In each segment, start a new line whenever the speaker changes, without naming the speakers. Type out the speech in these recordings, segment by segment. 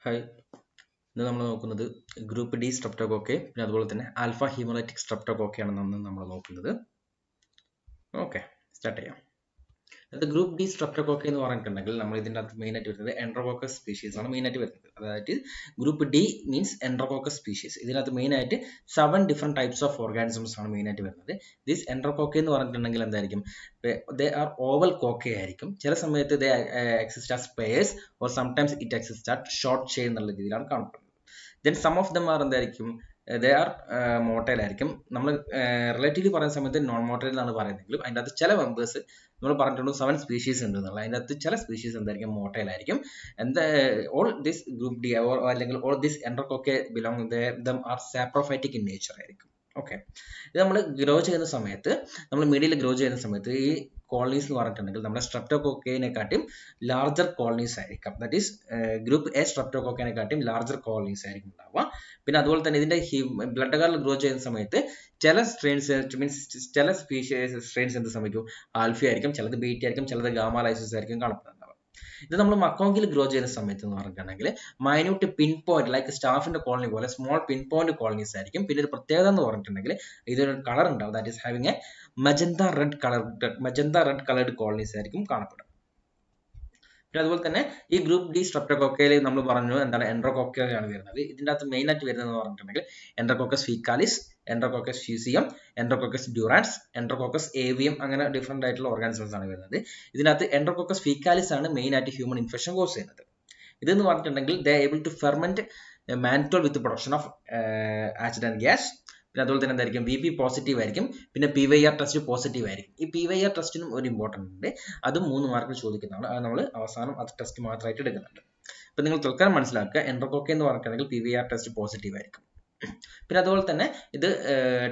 Hi, ഇന്ന് നമ്മൾ നോക്കുന്നത് ഗ്രൂപ്പ് ഡി സ്ട്രെപ്റ്റോകോക്കെ പിന്നെ അതുപോലെ തന്നെ ആൽഫ ഹീമോലൈറ്റിക് സ്ട്രെപ്റ്റോകോക്കെയാണ് നമ്മൾ നോക്കുന്നത്. ഓക്കെ, സ്റ്റാർട്ട് ചെയ്യാം. അത് ഗ്രൂപ്പ് ഡി സ്ട്രെപ്റ്റോകോക്കെ എന്ന് പറഞ്ഞിട്ടുണ്ടെങ്കിൽ നമ്മൾ ഇതിൻ്റെ അകത്ത് മെയിനായിട്ട് വരുന്നത് എൻട്രോകോക്കസ് സ്പീഷീസ് ആണ് മെയിനായിട്ട് വരുന്നത്. അതായത് ഗ്രൂപ്പ് ഡി മീൻസ് എൻട്രോകോക്കസ് സ്പീഷീസ്. ഇതിനകത്ത് മെയിനായിട്ട് 7 ഡിഫറെൻറ്റ് ടൈപ്സ് ഓഫ് ഓർഗാനിസംസ് ആണ് മെയിനായിട്ട് വരുന്നത്. ദിസ് എൻട്രോകോക്കെ എന്ന് പറഞ്ഞിട്ടുണ്ടെങ്കിൽ എന്തായിരിക്കും, ദേ ആർ ഓവൽ കോക്കെ ആയിരിക്കും. ചില സമയത്ത് they exist as pairs or sometimes it exist at short chain എന്നുള്ള രീതിയിലാണ് കാണപ്പെടുന്നത്. Then sum of them are എന്തായിരിക്കും, ദേ ആർ മോട്ടൈൽ ആയിരിക്കും. നമ്മൾ റിലേറ്റീവ്ലി പറയുന്ന സമയത്ത് നോൺ മോട്ടൈൽ എന്നാണ് പറയുന്നതെങ്കിലും അതിൻ്റെ അകത്ത് ചില മെമ്പേഴ്സ് നമ്മൾ പറഞ്ഞിട്ടുണ്ട് 7 സ്പീഷീസ് ഉണ്ട് എന്നുള്ളത്. അതിൻ്റെ അകത്ത് ചില സ്പീഷീസ് എന്തായിരിക്കും മോട്ടൈൽ ആയിരിക്കും. എന്താ ഓൾ ദിസ് ഗ്രൂപ്പ് ഡി അല്ലെങ്കിൽ all this enterococci belong them are saprophytic in nature ആയിരിക്കും. ഓക്കെ, ഇത് നമ്മൾ ഗ്രോ ചെയ്യുന്ന സമയത്ത്, നമ്മൾ മീഡിയയിൽ ഗ്രോ ചെയ്യുന്ന സമയത്ത് ഈ കോളനീസ് എന്ന് പറഞ്ഞിട്ടുണ്ടെങ്കിൽ നമ്മുടെ സ്ട്രെപ്റ്റോകോക്കേനെക്കാട്ടും ലാർജർ കോളനീസ് ആയിരിക്കും. ദാറ്റ് ഈസ് ഗ്രൂപ്പ് എ സ്ട്രെപ്റ്റോകോക്കേനെക്കാട്ടും ലാർജർ കോളനീസ് ആയിരിക്കും ഉണ്ടാവുക. പിന്നെ അതുപോലെ തന്നെ ഇതിന്റെ ബ്ലഡ് കാർഡിൽ ഗ്രോ ചെയ്യുന്ന സമയത്ത് ചില സ്ട്രെയിൻസ് മീൻസ് ചില സ്പീഷീസ് സ്ട്രെയിൻസ് എന്ത് സംഭവിക്കും, ആൽഫ ആയിരിക്കും, ചിലത് ബീറ്റ ആയിരിക്കും, ചിലത് ഗാമ ലൈസിസ് ആയിരിക്കും കാണപ്പെടുന്നുണ്ടാവുക. ഇത് നമ്മൾ മക്കോങ്കിൽ ഗ്രോ ചെയ്യുന്ന സമയത്ത് എന്ന് പറഞ്ഞിട്ടുണ്ടെങ്കിൽ മൈന്യൂട്ട് പിൻ പോയിന്റ് ലൈക്ക് സ്റ്റാഫിന്റെ കോളനി പോലെ സ്മോൾ പിൻ പോയിന്റ് കോളനീസ് ആയിരിക്കും. പിന്നെ ഒരു പ്രത്യേകത എന്ന് പറഞ്ഞിട്ടുണ്ടെങ്കിൽ ഇതൊരു കളർ ഉണ്ടാവും, that is having a magenta red coloured colonies ആയിരിക്കും കാണപ്പെടുക. പിന്നെ അതുപോലെ തന്നെ ഈ ഗ്രൂപ്പ് ഡി സ്ട്രെപ്റ്റോകോക്കയിൽ നമ്മൾ പറഞ്ഞു എന്താണ് എൻട്രോകോക്കയാണ് വരുന്നത്. ഇതിൻ്റെ അകത്ത് മെയിൻ ആയിട്ട് വരുന്നത് പറഞ്ഞിട്ടുണ്ടെങ്കിൽ എൻട്രോകോക്കസ് ഫീക്കാലിസ്, എൻട്രോകോക്കസ് ഫ്യൂസിയം, എൻട്രോകോക്കസ് ഡ്യൂറാൻസ്, എൻട്രോകോക്കസ് ഏവിയം, അങ്ങനെ ഡിഫറെന്റ് ആയിട്ടുള്ള ഓർഗാനിസംസ് ആണ് വരുന്നത്. ഇതിനകത്ത് എൻട്രോകോക്കസ് ഫീക്കാലിസ് ആണ് മെയിൻ ആയിട്ട് ഹ്യൂമൻ ഇൻഫെക്ഷൻ കോസ് ചെയ്യുന്നത്. ഇതെന്ന് പറഞ്ഞിട്ടുണ്ടെങ്കിൽ they able to ferment mannitol with production of acid and gas. പിന്നെ അതുപോലെ തന്നെ എന്തായിരിക്കും, വി പി പോസിറ്റീവ് ആയിരിക്കും. പിന്നെ PYR ടെസ്റ്റ് പോസിറ്റീവ് ആയിരിക്കും. ഈ PYR ടെസ്റ്റിനും ഒരു ഇമ്പോർട്ടൻ്റ് ഉണ്ട്, അതും 3 മാർക്കിൽ ചോദിക്കുന്നതാണ്. അത് നമ്മൾ അവസാനം അത് ടെസ്റ്റ് മാത്രമായിട്ട് എടുക്കുന്നുണ്ട്. ഇപ്പം നിങ്ങൾ തൽക്കാലം മനസ്സിലാക്കുക, എൻട്രോകോക്കെ എന്ന് പറഞ്ഞിട്ടുണ്ടെങ്കിൽ PYR ടെസ്റ്റ് പോസിറ്റീവ് ആയിരിക്കും. പിന്നെ അതുപോലെ തന്നെ ഇത്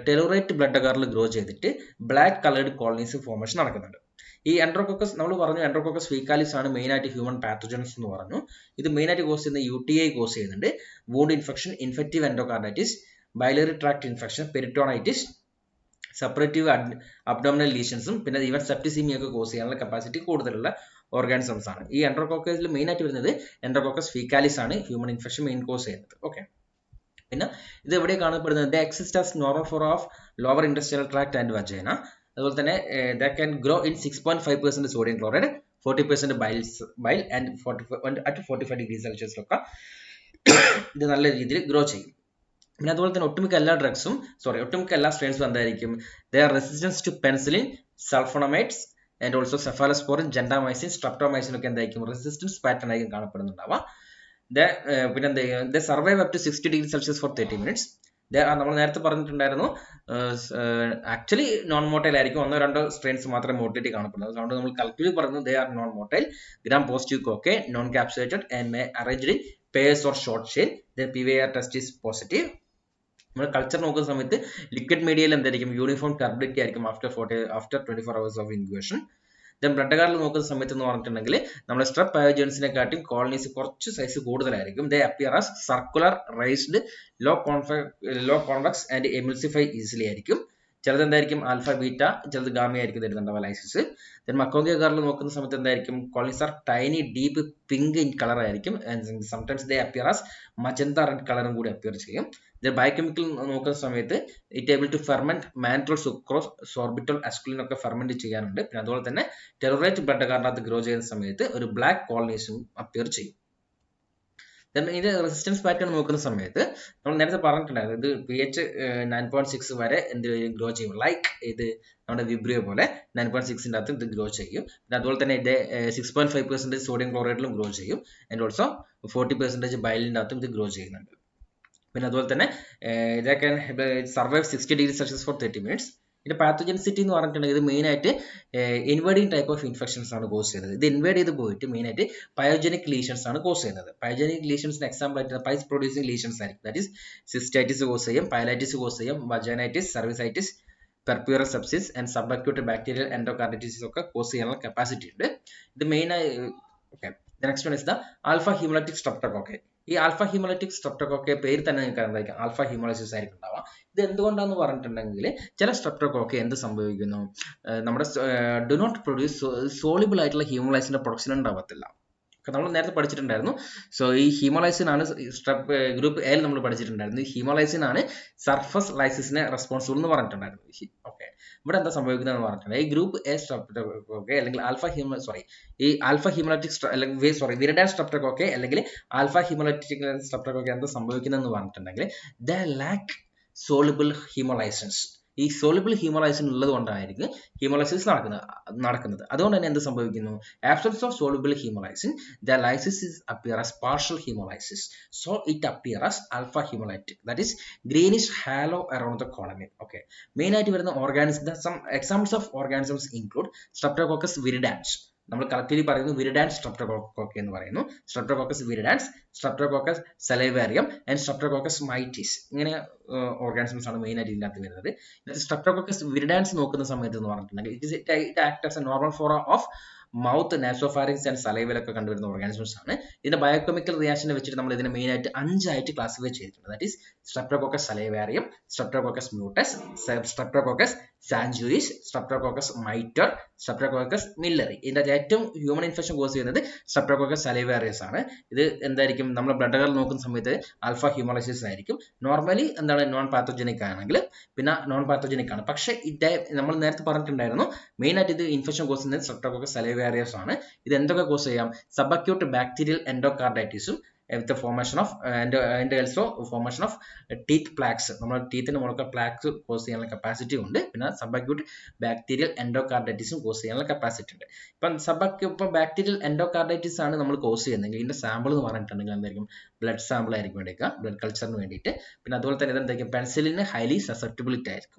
ടെലോറേറ്റ് ബ്ലഡ് അഗാറിൽ ഗ്രോ ചെയ്തിട്ട് ബ്ലാക്ക് കളേർഡ് കോളനീസ് ഫോർമേഷൻ നടക്കുന്നുണ്ട്. ഈ എൻട്രോകോക്കസ് നമ്മൾ പറഞ്ഞു, എൻട്രോകോക്കസ് ഫീക്കാലിസ് ആണ് മെയിൻ ആയിട്ട് ഹ്യൂമൻ പാത്തജൻസ് എന്ന് പറഞ്ഞു. ഇത് മെയിൻ ആയിട്ട് കോസ് ചെയ്യുന്ന UTI കോസ് ചെയ്യുന്നുണ്ട്, wound infection, infective endocarditis, biliary tract infection, peritonitis, suppurative abdominal ലീഷൻസും പിന്നെ ഈവൻ സെപ്റ്റിസീമിയ ഒക്കെ കോസ് ചെയ്യാനുള്ള കപ്പാസിറ്റി കൂടുതലുള്ള ഓർഗാനിസംസ് ആണ്. ഈ എൻട്രോകോക്കസിൽ മെയിൻ ആയിട്ട് വരുന്നത് എൻട്രോകോക്കസ് ഫീക്കാലിസ് ആണ് ഹ്യൂമൻ ഇൻഫെക്ഷൻ മെയിൻ കോസ് ചെയ്യുന്നത്. ഓക്കെ, പിന്നെ ഇത് എവിടെ കാണപ്പെടുന്നത്, they exist as normal for of lower industrial tract and vagina. അതുപോലെ തന്നെ they can grow in 6.5% sodium chloride, 40% bile and 45 degree സെൽഷ്യസിലൊക്കെ ഇത് നല്ല രീതിയിൽ ഗ്രോ ചെയ്യും. പിന്നെ അതുപോലെ തന്നെ ഒട്ടുമിക്ക എല്ലാ സ്ട്രെയിൻസും എന്തായിരിക്കും, they are resistance to penicillin, sulphonamides and also cephalosporin, gentamicin, streptomycin ഒക്കെ എന്തായിരിക്കും റെസിസ്റ്റൻസ് പാറ്റേൺ ആയിരിക്കും കാണപ്പെടുന്നുണ്ടാവുക. പിന്നെ എന്ത് ചെയ്യും, they survive up to 60 degree Celsius for 30 minutes. നമ്മൾ നേരത്തെ പറഞ്ഞിട്ടുണ്ടായിരുന്നു, ആക്ച്വലി നോൺ മോട്ടൈൽ ആയിരിക്കും, 1-2 സ്ട്രെയിൻസ് മാത്രമേ മോട്ടിലിറ്റി കാണപ്പെടുന്നത്. അതുകൊണ്ട് നമ്മൾ കളക്റ്റീവ്ലി പറയുന്നത് they are non motile, gram positive cocci, non capsulated and may arranged in pairs or short chain. Then PYR test is positive. നമ്മൾ കൾച്ചർ നോക്കുന്ന സമയത്ത് ലിക്വിഡ് മീഡിയയിൽ എന്തായിരിക്കും, യൂണിഫോം ടർബിഡിറ്റി ആയിരിക്കും after 24 hours of incubation. Then blood കാർഡിൽ നോക്കുന്ന സമയത്ത് എന്ന് പറഞ്ഞിട്ടുണ്ടെങ്കിൽ നമ്മുടെ സ്ട്രെപ്പ് പയോജൻസിനെക്കാട്ടും കോളനീസ് കുറച്ച് സൈസ് കൂടുതലായിരിക്കും. They appear as circular, raised, low convex and emulsify easily ആയിരിക്കും. ചിലത് എന്തായിരിക്കും ആൽഫ ബീറ്റ, ചിലത് ഗാമ ആയിരിക്കും തരുന്നുണ്ടാവുക ലൈസിസ്. ദെൻ മക്കോങ്കി കാർഡിൽ നോക്കുന്ന സമയത്ത് എന്തായിരിക്കും, colonies are tiny, deep pink in colour ആയിരിക്കും. Sometimes they appear as magenta red കളറും കൂടി അപ്പിയർ ചെയ്യും. ബയോകെമിക്കൽ നോക്കുന്ന സമയത്ത് it able to ferment mannitol, sucrose, sorbitol, aesculin ഒക്കെ ഫെർമെന്റ് ചെയ്യാനുണ്ട്. പിന്നെ അതുപോലെ തന്നെ ടെറോറേറ്റ് ബ്ലഡ് കാർഡിനകത്ത് ഗ്രോ ചെയ്യുന്ന സമയത്ത് ഒരു ബ്ലാക്ക് കോളനീസും അപ്പിയർ ചെയ്യും. ഇത് റെസിസ്റ്റൻസ് പാറ്റേൺ നോക്കുന്ന സമയത്ത് നമ്മൾ നേരത്തെ പറഞ്ഞിട്ടുണ്ടായിരുന്നു, ഇത് pH 9.6 വരെ എന്ത് ഗ്രോ ചെയ്യും, ലൈക്ക് ഇത് നമ്മുടെ വിബ്രിയോ പോലെ 9.6ൻ്റെ അകത്ത് ഇത് ഗ്രോ ചെയ്യും. പിന്നെ അതുപോലെ തന്നെ ഇത് 6.5% സോഡിയം ക്ലോറൈഡിലും ഗ്രോ ചെയ്യും. ആൻഡ് ഓൾസോ 40% ബൈലിൻ്റെ അകത്തും ഇത് ഗ്രോ ചെയ്യുന്നുണ്ട്. പിന്നെ അതുപോലെ തന്നെ ഇതൊക്കെ survive 60 degree Celsius for 30 minutes. ഇതിന്റെ പാത്തോജൻസിറ്റി എന്ന് പറഞ്ഞിട്ടുണ്ടെങ്കിൽ ഇത് മെയിൻ ആയിട്ട് ഇൻവേഡിങ് ടൈപ്പ് ഓഫ് ഇൻഫെക്ഷൻസ് ആണ് കോസ് ചെയ്യുന്നത്. ഇത് ഇൻവേഡ് ചെയ്ത് പോയിട്ട് മെയിൻ ആയിട്ട് പയോജനിക് ലീഷൻസ് ആണ് കോസ് ചെയ്യുന്നത്. പയോജനിക് ലീഷൻസിന് എക്സാമ്പിൾ ആയിട്ട് പൈസ് പ്രൊഡ്യൂസിംഗ് ലീഷൻസ് ആയിരിക്കും. ദാറ്റ് ഈസ് സിസ്റ്റൈറ്റിസ് കോസ് ചെയ്യും, പൈലൈറ്റിസ് കോസ് ചെയ്യും, വജൈനൈറ്റിസ്, സർവീസൈറ്റിസ്, പെർപ്യൂറൽ sepsis and subacute bacterial endocarditis ഒക്കെ കോസ് ചെയ്യാനുള്ള കപ്പാസിറ്റി ഉണ്ട്. ഇത് മെയിൻ ആയി. Okay, next one is the alpha haemolytic streptococci. ഈ ആൽഫ ഹീമോലൈറ്റിക് സ്ട്രെപ്റ്റോകോക്കെ പേര് തന്നെ നിങ്ങൾക്ക് എന്തായിരിക്കും, ആൽഫ ഹീമോലൈസിസ് ആയിരിക്കും ഉണ്ടാവുക. ഇത് എന്തുകൊണ്ടാണെന്ന് പറഞ്ഞിട്ടുണ്ടെങ്കിൽ ചില സ്ട്രെപ്റ്റോകോക്കെ എന്ത് സംഭവിക്കുന്നു, നമ്മുടെ ഡു നോട്ട് പ്രൊഡ്യൂസ് സോളിബിൾ ആയിട്ടുള്ള ഹീമോലൈസിന്റെ പ്രൊഡക്ഷൻ ഉണ്ടാവത്തില്ല. നമ്മൾ നേരത്തെ പഠിച്ചിട്ടുണ്ടായിരുന്നു. സോ ഈ ഹീമോലൈസിൻ ആണ് ഗ്രൂപ്പ് എയിൽ നമ്മൾ പഠിച്ചിട്ടുണ്ടായിരുന്നു. ഈ ഹീമോലൈസിൻ ആണ് സർഫസ് ലൈസിസിനെ റെസ്പോൺസിബിൾ എന്ന് പറഞ്ഞിട്ടുണ്ടായിരുന്നു. ഓക്കെ, ഇവിടെ എന്താ സംഭവിക്കുന്നത് എന്ന് പറഞ്ഞിട്ടുണ്ടെങ്കിൽ ഈ ഗ്രൂപ്പ് എ സ്ട്രെപ്റ്റോകോക്കെ അല്ലെങ്കിൽ ഈ ആൽഫ ഹീമോലൈറ്റിക് അല്ലെങ്കിൽ വിരിഡാൻ സ്ട്രെപ്റ്റോകോക്കെ അല്ലെങ്കിൽ ആൽഫ ഹീമോലൈറ്റിക് സ്ട്രെപ്റ്റോകോക്കെ എന്താ സംഭവിക്കുന്നതെന്ന് പറഞ്ഞിട്ടുണ്ടെങ്കിൽ ദ ലാക്ക് സോളുബിൾ ഹീമോലൈസിൻസ്. ഈ സോളുബിൾ ഹീമോലൈസിൻ ഉള്ളത് കൊണ്ടായിരിക്കും ഹീമോലൈസിസ് നടക്കുന്നത്. അതുകൊണ്ട് തന്നെ എന്ത് സംഭവിക്കുന്നു? Absence of soluble haemolysin, the lysis appear as partial hemolysis, so it appear as alpha hemolytic, that is greenish halo around the colony. Okay, main ആയിട്ട് വരുന്ന organism, some examples of organisms include Streptococcus viridans. നമ്മൾ collectively പറയുന്നു viridans streptococci എന്ന് പറയുന്നു. Streptococcus viridans, Streptococcus salivarium and Streptococcus mitis. ഇങ്ങനെ organisms ആണ് main ആയിട്ട് ഇതിനകത്ത് വരുന്നത്. സ്ട്രെപ്റ്റോകോക്കസ് വിരിഡാൻസ് നോക്കുന്ന സമയത്ത് എന്ന് പറഞ്ഞിട്ടുണ്ടെങ്കിൽ it act as a normal flora of mouth, nasopharynx and സലൈവയിലൊക്കെ കണ്ടുവരുന്ന ഓർഗാനിസംസ് ആണ്. ഇതിന്റെ ബയോകെമിക്കൽ റിയാക്ഷനെ വെച്ചിട്ട് നമ്മൾ ഇതിനെ മെയിൻ ആയിട്ട് 5 ആയിട്ട് ക്ലാസിഫൈ ചെയ്തിട്ടുണ്ട്. That is Streptococcus salivarium, Streptococcus mutans, Streptococcus sanguis, Streptococcus mitior, Streptococcus milleri. ഇതിന്റെ ഏറ്റവും ഹ്യൂമൻ ഇൻഫെക്ഷൻ കോസ് ചെയ്യുന്നത് സ്ട്രെപ്റ്റോകോക്കസ് സലൈവേറിയസ് ആണ്. ഇത് എന്തായിരിക്കും? നമ്മൾ ബ്ലഡ് നോക്കുന്ന സമയത്ത് ആൽഫ ഹ്യൂമോലൈസിസ് ആയിരിക്കും. നോർമലി എന്താണ് നോൺ പാത്തോജനിക് ആണെങ്കിൽ പിന്നെ നോൺ പാത്തോജനിക് ആണ്. പക്ഷേ ഇത് നമ്മൾ നേരത്തെ പറഞ്ഞിട്ടുണ്ടായിരുന്നു മെയിൻ ആയിട്ട് ഇത് ഇൻഫെക്ഷൻ കോസ് ചെയ്യുന്നത് സ്ട്രെപ്റ്റോകോക്കസ് സലൈവേറിയസ് ആണ്. ഇത് എന്തൊക്കെ കോസ് ചെയ്യാം? സബക്യൂട്ട് ബാക്ടീരിയൽ എൻഡോകാർഡൈറ്റിസും with the formation of and also formation of teeth plaques. നമ്മൾ ടീത്തിന് മുകളിൽ പ്ലാക്സ് കോസ് ചെയ്യാനുള്ള കപ്പാസിറ്റി ഉണ്ട്. പിന്നെ സബക്യൂട്ട് ബാക്ടീരിയൽ എൻഡോകാർഡൈറ്റിസും കോസ് ചെയ്യാനുള്ള കപ്പാസിറ്റി ഉണ്ട്. ഇപ്പം ബാക്ടീരിയൽ എൻഡോകാർഡൈറ്റിസ് ആണ് നമ്മൾ കോസ് ചെയ്യുന്നതെങ്കിൽ ഇതിന്റെ സാമ്പിൾ എന്ന് പറഞ്ഞിട്ടുണ്ടെങ്കിൽ എന്തായിരിക്കും? ബ്ലഡ് സാമ്പിൾ ആയിരിക്കും എടുക്കുക, ബ്ലഡ് കൾച്ചറിന് വേണ്ടിയിട്ട്. പിന്നെ അതുപോലെ തന്നെ ഇതെന്തായിരിക്കും? പെൻസിലിന് ഹൈലി സസെപ്റ്റബിലിറ്റി ആയിരിക്കും.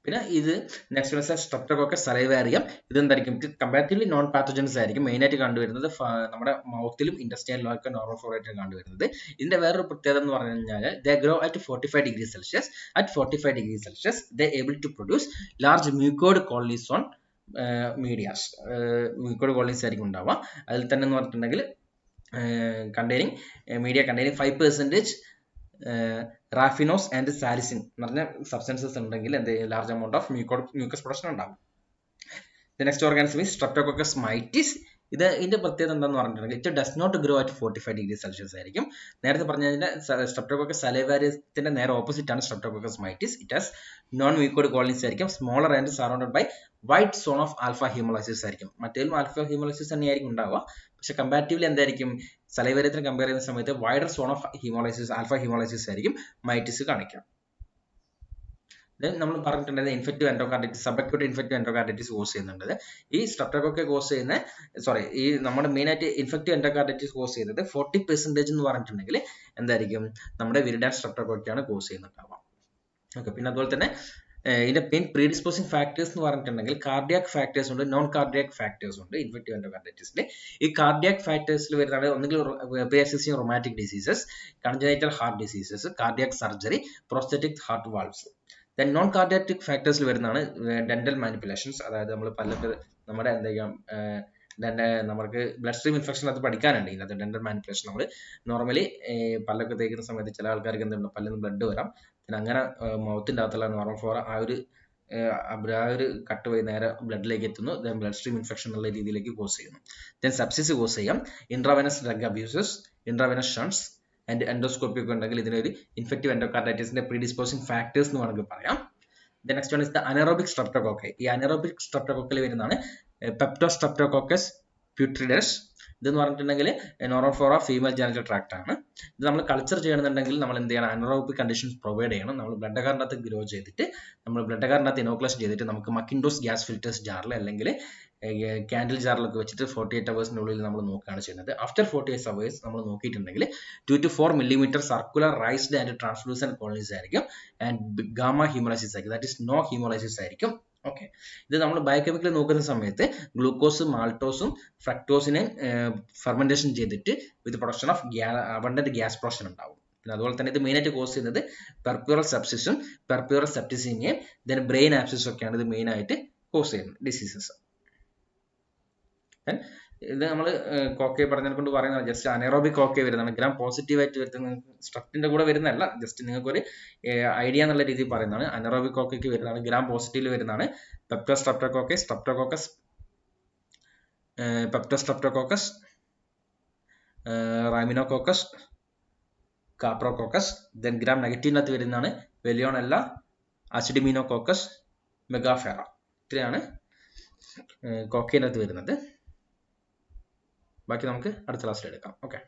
പിന്നെ ഇത് നെക്സ്റ്റ് സ്ട്രെപ്റ്റോകോക്കസ് സലൈവേറിയം. ഇതെന്തായിരിക്കും? കമ്പാരിറ്റീവ്ലി നോൺ പാത്തോജൻസ് ആയിരിക്കും. മെയിൻ ആയിട്ട് കണ്ടുവരുന്നത് നമ്മുടെ മൗത്തിലും ഇൻഡസ്ട്രിയലിലും ഒക്കെ നോർമൽ ഫ്ലോറായിട്ട് കണ്ടുവരുന്നത്. ഇതിന്റെ വേറൊരു പ്രത്യേകത എന്ന് പറഞ്ഞു കഴിഞ്ഞാൽ they grow at 45 degree Celsius. At 45 degree Celsius they able to produce large mucoid colonies on medias. Mucoid colonies ആയിരിക്കും ഉണ്ടാവുക. അതിൽ തന്നെ എന്ന് പറഞ്ഞിട്ടുണ്ടെങ്കിൽ media containing 5% raffinose and salicin എന്ന് പറഞ്ഞ സബ്സ്റ്റൻസസ് ഉണ്ടെങ്കിൽ large amount of mucus production ഉണ്ടാകും. Next organism is Streptococcus mitis. ഇതിന്റെ പ്രത്യേകത എന്താണെന്ന് പറഞ്ഞിട്ടുണ്ടെങ്കിൽ it does not grow at 45 degree Celsius ആയിരിക്കും. നേരത്തെ പറഞ്ഞതിന്റെ സ്ട്രെപ്റ്റോകോക്കസ് സലൈവേറിയത്തിന്റെ നേരെ ഓപ്പോസിറ്റ് ആണ് Streptococcus mitis. It has non mucoid colonies ആയിരിക്കും. Smaller and surrounded by wide zone of alpha haemolysis ആയിരിക്കും. മറ്റേലും ആൽഫ ഹീമോലൈസിസ് തന്നെയായിരിക്കും ഉണ്ടാവുക. പക്ഷെ കമ്പാരിറ്റീവ്ലി എന്തായിരിക്കും? സലൈവേറിയത്തിന് കമ്പയർ ചെയ്യുന്ന സമയത്ത് wider zone of haemolysis alpha haemolysis ആയിരിക്കും മൈറ്റിസ് കാണിക്കാം. നമ്മൾ പറഞ്ഞിട്ടുണ്ടായിരുന്നത് infective endocarditis, subacute infective endocarditis cause ചെയ്യുന്നുണ്ട്. ഈ സ്ട്രെപ്റ്റോകോക്കെ കോസ് ചെയ്യുന്ന ഈ നമ്മുടെ മെയിൻ ആയിട്ട് ഇൻഫെക്റ്റീവ് എൻഡോകാർഡൈറ്റിസ് കോസ് ചെയ്യുന്നത് 40% എന്ന് പറഞ്ഞിട്ടുണ്ടെങ്കിൽ എന്തായിരിക്കും? നമ്മുടെ വിരിഡാൻ സ്ട്രെപ്റ്റോകോക്കെയാണ് കോസ് ചെയ്യുന്നുണ്ടാവുക. ഓക്കെ, പിന്നെ അതുപോലെ തന്നെ ഇതിന്റെ മെയിൻ പ്രീഡിസ്പോസിംഗ് ഫാക്ടേഴ്സ് എന്ന് പറഞ്ഞിട്ടുണ്ടെങ്കിൽ കാർഡിയാക് ഫാക്ടേഴ്സ് ഉണ്ട്, നോൺ കാർഡിയാക് ഫാക്ടേഴ്സ് ഉണ്ട് ഇൻഫെക്റ്റീവ് എൻഡോകാർഡൈറ്റിസിൽ. ഈ കാർഡിയാക് ഫാക്ടേഴ്സിൽ വരുന്നതാണ് ഒന്നുകിൽ preexisting rheumatic diseases, congenital heart diseases, cardiac surgery, prosthetic heart valves. Then non cardiac ഫാക്ടേഴ്സിൽ വരുന്നതാണ് ഡെന്റൽ മാനിപ്പുലേഷൻസ്. അതായത് നമ്മൾ പല്ലൊക്കെ നമ്മുടെ എന്താ നമുക്ക് ബ്ലഡ് സ്ട്രീം ഇൻഫെക്ഷൻ അത് പഠിക്കാനുണ്ട്. ഇതിനകത്ത് ഡെന്റൽ മാനിപ്പുലേഷൻ നമ്മൾ നോർമലി പല്ലൊക്കെ തേക്കുന്ന സമയത്ത് ചില ആൾക്കാർക്ക് എന്തുണ്ട് പല്ലിൽ നിന്ന് ബ്ലഡ് വരാം. പിന്നെ അങ്ങനെ മൗത്തിൻ്റെ അകത്തുള്ള നോർമൽ ഫ്ലോറ ആ ഒരു കട്ട് പോയി നേരെ ബ്ലഡിലേക്ക് എത്തുന്നു. ദെൻ ബ്ലഡ് സ്ട്രീം ഇൻഫെക്ഷൻ എന്നുള്ള രീതിയിലേക്ക് കോസ് ചെയ്യുന്നു. ദെൻ സെപ്സിസ് കോസ് ചെയ്യാം. Intravenous drug abuses, intravenous shunts and endoscopy ഒക്കെ ഉണ്ടെങ്കിൽ ഇതിനൊരു ഇൻഫെക്റ്റീവ് എൻഡോകാർഡൈറ്റിസിന്റെ പ്രീഡിസ്പോസിംഗ് ഫാക്ടേഴ്സ് എന്ന് വേണമെങ്കിൽ പറയാം. Then next one is the anaerobic streptococci. ഈ അനറോബിക് സ്ട്രെപ്റ്റോകോക്കിൽ വരുന്നതാണ് പെപ്റ്റോസ്ട്രെപ്റ്റോകോക്കസ് പ്യൂട്രിഡസ്. ഇതെന്ന് പറഞ്ഞിട്ടുണ്ടെങ്കിൽ normal flora female genital tract ആണ്. ഇത് നമ്മൾ കൾച്ചർ ചെയ്യണമെന്നുണ്ടെങ്കിൽ നമ്മൾ എന്ത് ചെയ്യണം? അനറോബിക് കണ്ടീഷൻസ് പ്രൊവൈഡ് ചെയ്യണം. നമ്മൾ ബ്ലഡ് കാറിനകത്ത് ഗ്രോ ചെയ്തിട്ട് നമ്മൾ ബ്ലഡ് കാറിനകത്ത് ഇനോക്കുലേഷൻ ചെയ്തിട്ട് നമുക്ക് മക്കിൻഡോസ് ഗ്യാസ് ഫിൽറ്റേഴ്സ് ജാറിൽ അല്ലെങ്കിൽ ക്യാൻഡിൽ ജാറിലൊക്കെ വെച്ചിട്ട് 48 ഹവേഴ്സിനുള്ളിൽ നമ്മൾ നോക്കുകയാണ് ചെയ്യുന്നത്. ആഫ്റ്റർ 48 ഹവേഴ്സ് നമ്മൾ നോക്കിയിട്ടുണ്ടെങ്കിൽ 2 to 4 millimeter circular raised and translucent colonies ആയിരിക്കും ആൻഡ് ഗാമ ഹീമോലൈസിസ് ആയിരിക്കും. ദാറ്റ് ഈസ് നോ ഹീമോലൈസിസ് ആയിരിക്കും. ഓക്കെ, ഇത് നമ്മൾ ബയോകെമിക്കൽ നോക്കുന്ന സമയത്ത് ഗ്ലൂക്കോസും മാൾട്ടോസും ഫ്രക്ടോസിനെ ഫെർമെന്റേഷൻ ചെയ്തിട്ട് വിത്ത് production of abundant gas production ഉണ്ടാവും. പിന്നെ അതുപോലെ തന്നെ ഇത് മെയിനായിട്ട് കോസ് ചെയ്യുന്നത് പെർപ്യൂറൽ സെപ്സിസും പെർപ്യൂറൽ സെപ്റ്റിസീമിയയും ദെൻ ബ്രെയിൻ ആപ്സിസും ഒക്കെയാണ് ഇത് മെയിനായിട്ട് കോസ് ചെയ്യുന്നത് ഡിസീസസ്. ഇത് നമ്മൾ കോക്കെ പറഞ്ഞതിനെ കൊണ്ട് പറയുന്നത് ജസ്റ്റ് അനറോബിക് കോക്കെ വരുന്നതാണ്. ഗ്രാം പോസിറ്റീവായിട്ട് വരുന്ന സ്ട്രെപ്റ്റിന്റെ കൂടെ വരുന്നതല്ല, ജസ്റ്റ് നിങ്ങൾക്കൊരു ഐഡിയ എന്നുള്ള രീതിയിൽ പറയുന്നതാണ്. അനറോബിക് കോക്കയ്ക്ക് വരുന്നതാണ്, ഗ്രാം പോസിറ്റീവിൽ വരുന്നതാണ് പെപ്റ്റോസ്ട്രെപ്റ്റോകോക്കെ, സ്ട്രെപ്റ്റോകോക്കസ് പെപ്റ്റോസ്ട്രെപ്റ്റോകോക്കസ്, റൈമിനോകോക്കസ്, കാപ്രോകോക്കസ്. ദെൻ ഗ്രാം നെഗറ്റീവിനകത്ത് വരുന്നതാണ് വെലിയോണല്ല, അസിഡിമിനോകോക്കസ്, മെഗാഫെറ. ഇത്രയാണ് കോക്കയിനകത്ത് വരുന്നത്. ബാക്കി നമുക്ക് അടുത്ത ക്ലാസ്സിൽ എടുക്കാം. ഓക്കെ.